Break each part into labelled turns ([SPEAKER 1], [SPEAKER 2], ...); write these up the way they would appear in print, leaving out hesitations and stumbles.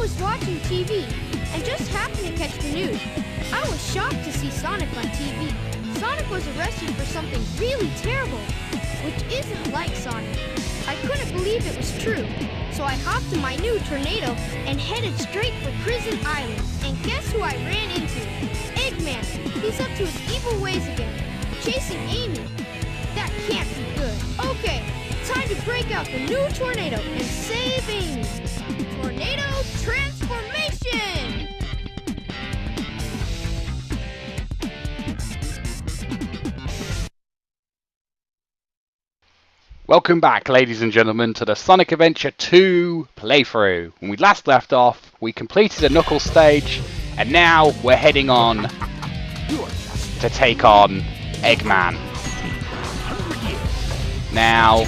[SPEAKER 1] was watching TV and just happened to catch the news. I was shocked to see Sonic on TV. Sonic was arrested for something really terrible, which isn't like Sonic. I couldn't believe it was true, so I hopped in my new Tornado and headed straight for Prison Island. And guess who I ran into? Eggman. He's up to his evil ways again, chasing Amy. That can't be good. Okay, time to break out the new Tornado and save Amy. Tornado Transformation!
[SPEAKER 2] Welcome back, ladies and gentlemen, to the Sonic Adventure 2 playthrough. When we last left off, we completed a Knuckles stage, and now we're heading on to take on Eggman. Now,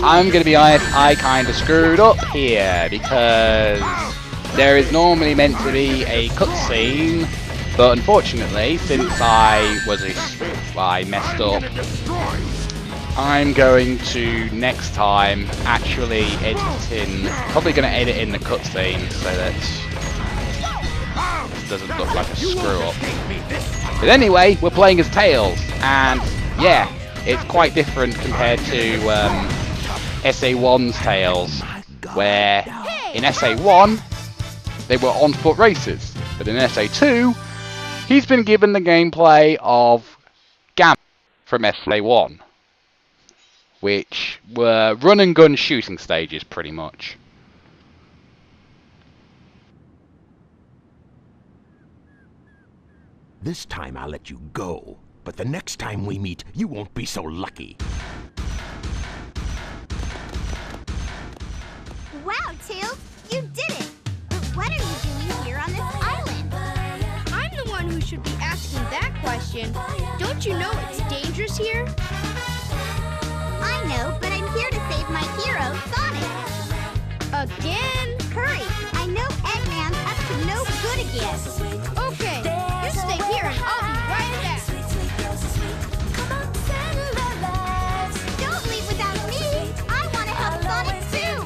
[SPEAKER 2] I'm going to be honest, I kind of screwed up here, because there is normally meant to be a cutscene, but unfortunately, since I messed up, I'm going to, next time, actually probably going to edit in the cutscene so that it doesn't look like a screw up. But anyway, we're playing as Tails, and yeah, it's quite different compared to SA1's Tails, where in SA1, they were on-foot races, but in SA2, he's been given the gameplay of Gamma from SA1. Which were run-and-gun shooting stages, pretty much.
[SPEAKER 3] This time I'll let you go, but the next time we meet, you won't be so lucky.
[SPEAKER 4] Wow, Tails, you did it! But what are you doing here on this island?
[SPEAKER 1] I'm the one who should be asking that question. Don't you know it's dangerous here?
[SPEAKER 4] I know, but I'm here to save my hero, Sonic.
[SPEAKER 1] Again?
[SPEAKER 4] Hurry! I know Eggman's up to no good again.
[SPEAKER 1] Okay, you stay here and I'll be right back.
[SPEAKER 4] Don't leave without me! I want to help Sonic too!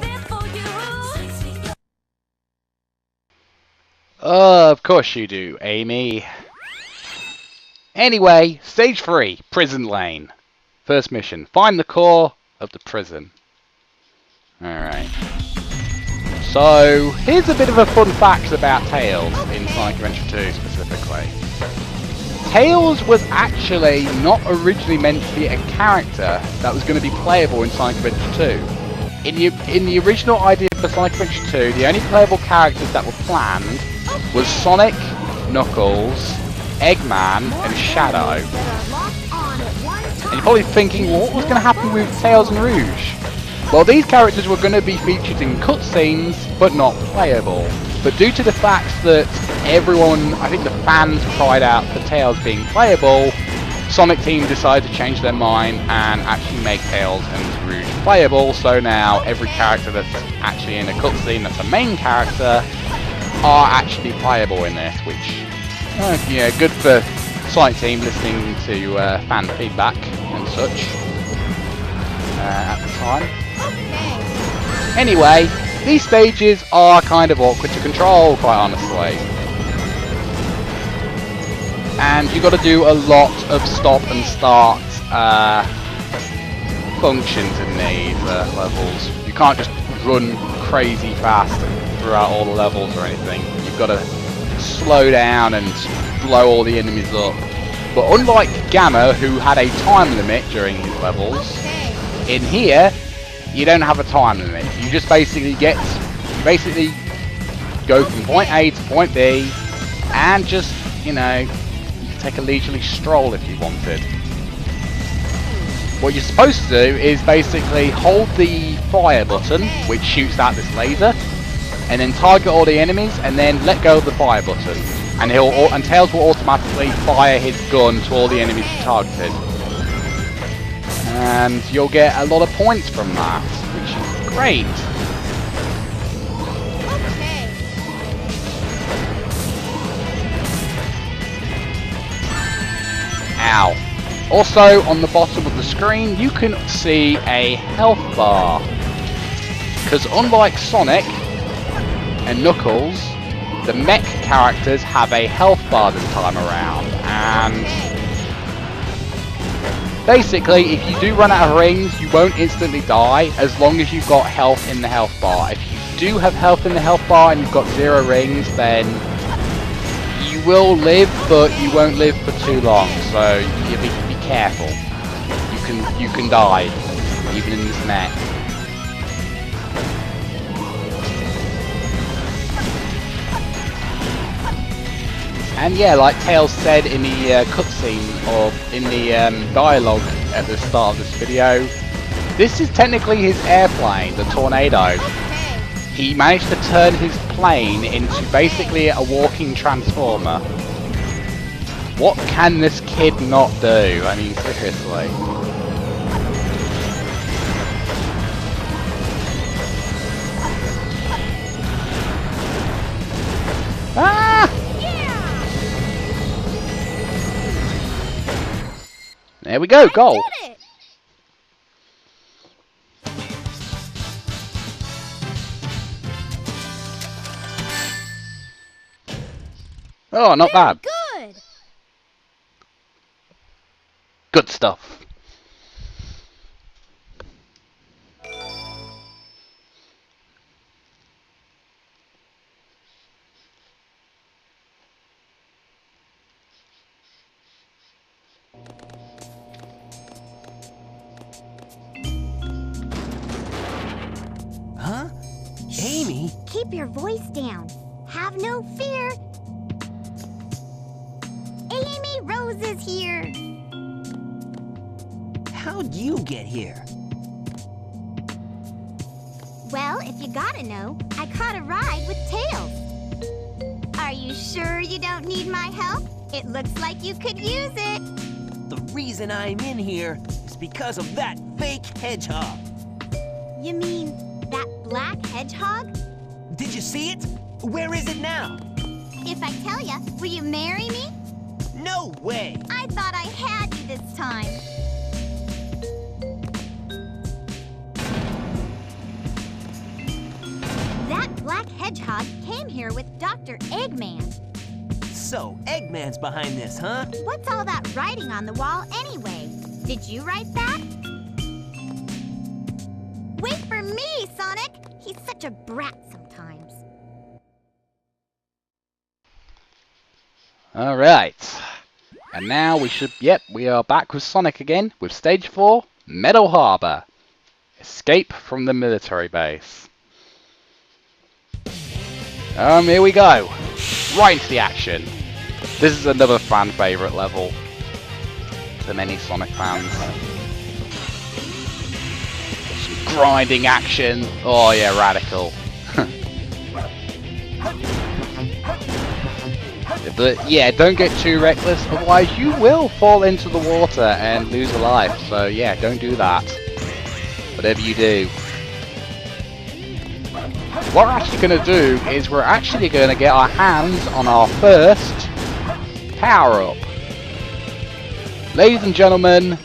[SPEAKER 2] Of course you do, Amy. Anyway, stage 3, Prison Lane. First mission, find the core of the prison. Alright. So, here's a bit of a fun fact about Tails in Sonic Adventure 2 specifically. Tails was actually not originally meant to be a character that was going to be playable in Sonic Adventure 2. In the original idea for Sonic Adventure 2, the only playable characters that were planned was Sonic, Knuckles, Eggman, and Shadow. And you're probably thinking, well, what was going to happen with Tails and Rouge? Well, these characters were going to be featured in cutscenes, but not playable. But due to the fact that everyone, I think the fans cried out for Tails being playable, Sonic Team decided to change their mind and actually make Tails and Rouge playable. So now every character that's actually in a cutscene that's a main character are actually playable in this, which, yeah, good for Sonic Team listening to fan feedback and such at the time. Anyway, these stages are kind of awkward to control, quite honestly. And you've got to do a lot of stop and start functions in these levels. You can't just run crazy fast throughout all the levels or anything. You've got to slow down and blow all the enemies up. But unlike Gamma, who had a time limit during his levels, in here you don't have a time limit. You just basically go from point A to point B and just, you know, you can take a leisurely stroll if you wanted. What you're supposed to do is basically hold the fire button, which shoots out this laser, and then target all the enemies, and then let go of the fire button, and Tails will automatically fire his gun to all the enemies targeted. And you'll get a lot of points from that, which is great. Ow. Also, on the bottom of the screen, you can see a health bar. Because unlike Sonic, and Knuckles, the mech characters have a health bar this time around, and basically if you do run out of rings, you won't instantly die as long as you've got health in the health bar. If you do have health in the health bar and you've got 0 rings, then you will live, but you won't live for too long, so you be careful. You can die, even in this mech. And yeah, like Tails said in the cutscene, or in the dialogue at the start of this video, this is technically his airplane, the Tornado. He managed to turn his plane into basically a walking transformer. What can this kid not do? I mean, seriously. Ah! There we go, goal.
[SPEAKER 4] Did it.
[SPEAKER 2] Oh, not bad.
[SPEAKER 4] Good.
[SPEAKER 2] Good stuff.
[SPEAKER 5] Huh? Amy?
[SPEAKER 4] Keep your voice down. Have no fear. Amy Rose is here.
[SPEAKER 5] How'd you get here?
[SPEAKER 4] Well, if you gotta know, I caught a ride with Tails. Are you sure you don't need my help? It looks like you could use it.
[SPEAKER 5] The reason I'm in here is because of that fake hedgehog.
[SPEAKER 4] You mean that black hedgehog?
[SPEAKER 5] Did you see it? Where is it now?
[SPEAKER 4] If I tell ya, will you marry me?
[SPEAKER 5] No way!
[SPEAKER 4] I thought I had you this time. That black hedgehog came here with Dr. Eggman.
[SPEAKER 5] So, Eggman's behind this, huh?
[SPEAKER 4] What's all that writing on the wall anyway? Did you write that? Wait for me, Sonic! He's such a brat sometimes.
[SPEAKER 2] Alright. And now we are back with Sonic again, with Stage 4, Meadow Harbor. Escape from the military base. Here we go. Right into the action. This is another fan favourite level to many Sonic fans. Some grinding action. Oh yeah, radical. But yeah, don't get too reckless, otherwise you will fall into the water and lose a life. So yeah, don't do that. Whatever you do. What we're actually going to do is we're actually going to get our hands on our first power-up. Ladies and gentlemen,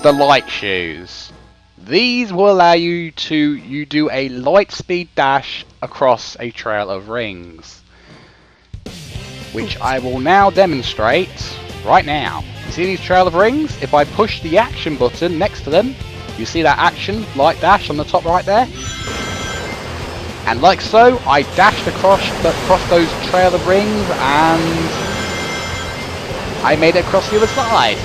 [SPEAKER 2] the light shoes. These will allow you to do a light speed dash across a trail of rings, which I will now demonstrate right now. You see these trail of rings? If I push the action button next to them, you see that action light dash on the top right there? And like so, I dashed across those trail of rings and I made it across the other side.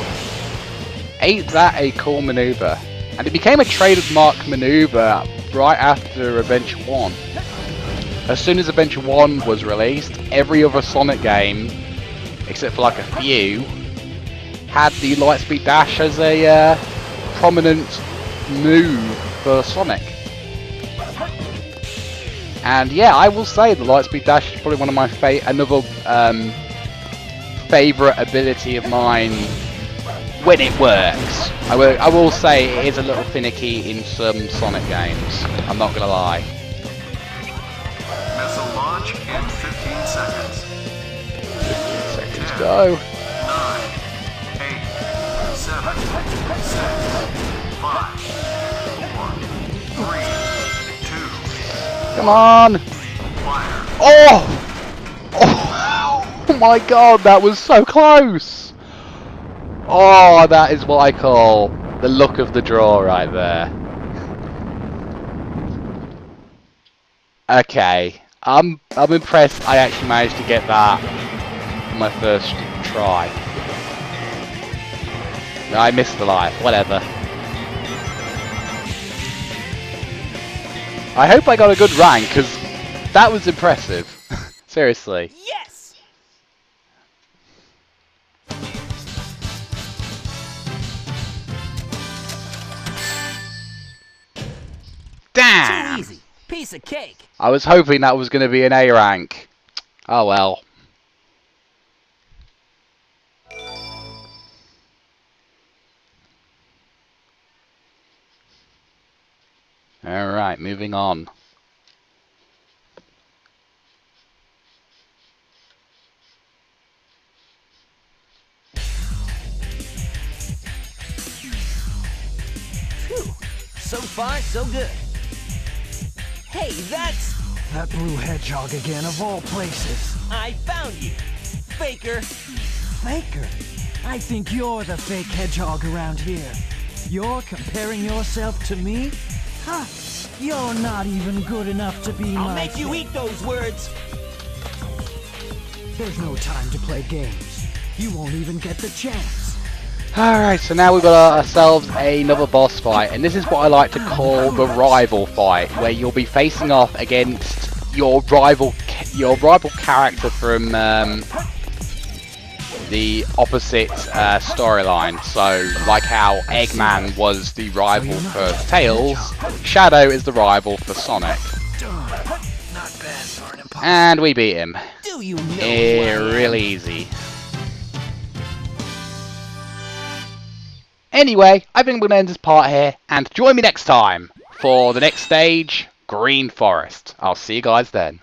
[SPEAKER 2] Ain't that a cool maneuver? And it became a trademark maneuver right after Adventure 1. As soon as Adventure 1 was released, every other Sonic game, except for like a few, had the Lightspeed Dash as a prominent move for Sonic. And yeah, I will say the Lightspeed Dash is probably one of my another favourite ability of mine when it works. I will say it is a little finicky in some Sonic games. I'm not gonna lie.
[SPEAKER 6] Missile launch in 15 seconds.
[SPEAKER 2] 15 seconds go.
[SPEAKER 6] 9, 8, 7, 6, 5, 4, 3, 2.
[SPEAKER 2] Come on!
[SPEAKER 6] fire.
[SPEAKER 2] Oh! Oh my god, that was so close! Oh, that is what I call the luck of the draw right there. Okay, I'm impressed I actually managed to get that on my first try. No, I missed the life, whatever. I hope I got a good rank, because that was impressive. Seriously.
[SPEAKER 5] Yes!
[SPEAKER 2] Damn!
[SPEAKER 5] Too easy. Piece of cake.
[SPEAKER 2] I was hoping that was going to be an A rank. Oh well. Alright, moving on.
[SPEAKER 5] Phew. So far, so good. Hey, that's...
[SPEAKER 7] That blue hedgehog again, of all places.
[SPEAKER 5] I found you. Faker.
[SPEAKER 7] Faker? I think you're the fake hedgehog around here. You're comparing yourself to me? Huh? You're not even good enough to be
[SPEAKER 5] I'll
[SPEAKER 7] my
[SPEAKER 5] make you eat those words.
[SPEAKER 7] There's no time to play games. You won't even get the chance.
[SPEAKER 2] Alright, so now we've got ourselves another boss fight, and this is what I like to call the rival fight, where you'll be facing off against your rival character from the opposite storyline. So, like how Eggman was the rival for Tails, Shadow is the rival for Sonic.
[SPEAKER 7] Not bad for an imposter.
[SPEAKER 2] And we beat him.
[SPEAKER 5] Do you know who I am?
[SPEAKER 2] Really easy. Anyway, I think we're going to end this part here, and join me next time for the next stage, Green Forest. I'll see you guys then.